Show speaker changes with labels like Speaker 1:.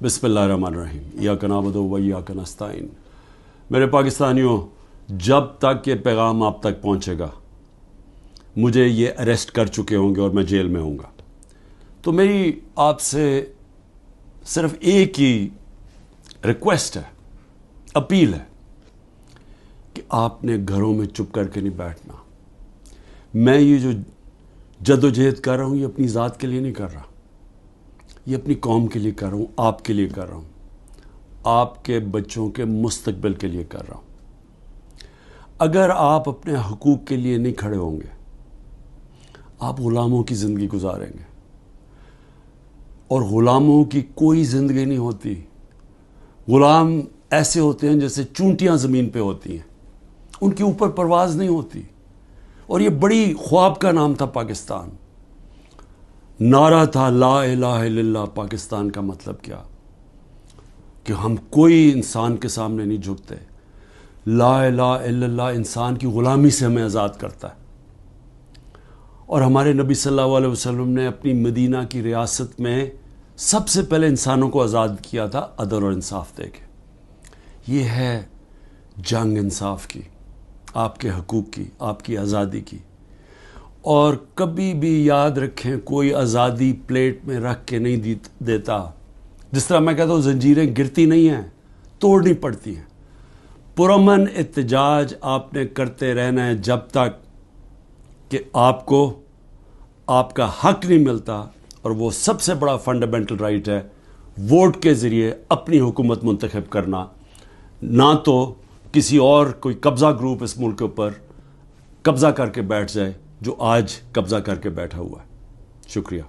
Speaker 1: बिस्मिल्लाहिर्रहमानिर्रहीम इय्याका नअबुदु व इय्याका नस्तईन। मेरे पाकिस्तानियों, जब तक ये पैगाम आप तक पहुँचेगा मुझे ये अरेस्ट कर चुके होंगे और मैं जेल में होऊंगा। तो मेरी आपसे सिर्फ एक ही रिक्वेस्ट है, अपील है कि आपने घरों में चुप करके नहीं बैठना। मैं ये जो जद्दोजहद कर रहा हूँ ये अपनी ज़ात के लिए नहीं कर रहा, ये अपनी कौम के लिए कर रहा हूँ, आपके लिए कर रहा हूँ, आपके बच्चों के मुस्तकबिल के लिए कर रहा हूँ। अगर आप अपने हकूक़ के लिए नहीं खड़े होंगे आप ग़ुलामों की ज़िंदगी गुजारेंगे, और ग़ुलामों की कोई ज़िंदगी नहीं होती। ग़ुलाम ऐसे होते हैं जैसे चूंटियाँ ज़मीन पे होती हैं, उनके ऊपर परवाज़ नहीं होती। और ये बड़ी ख्वाब का नाम था पाकिस्तान, नारा था ला इलाहा इल्लल्लाह। पाकिस्तान का मतलब क्या कि हम कोई इंसान के सामने नहीं झुकते। ला इलाहा इल्लल्लाह इंसान की ग़ुलामी से हमें आज़ाद करता है। और हमारे नबी सल्लल्लाहु अलैहि वसल्लम ने अपनी मदीना की रियासत में सबसे पहले इंसानों को आज़ाद किया था अदल और इंसाफ दे के। ये है जंग इंसाफ की, आपके हकूक़ की, आपकी आज़ादी की। और कभी भी याद रखें, कोई आज़ादी प्लेट में रख के नहीं देता। जिस तरह मैं कहता हूँ जंजीरें गिरती नहीं हैं, तोड़नी पड़ती हैं। पुरअमन एहतजाज आपने करते रहना है जब तक कि आपको आपका हक नहीं मिलता। और वो सबसे बड़ा फंडामेंटल राइट है वोट के ज़रिए अपनी हुकूमत मुंतखब करना, ना तो किसी और कोई कब्ज़ा ग्रुप इस मुल्क के ऊपर कब्ज़ा करके बैठ जाए जो आज कब्ज़ा करके बैठा हुआ है। शुक्रिया।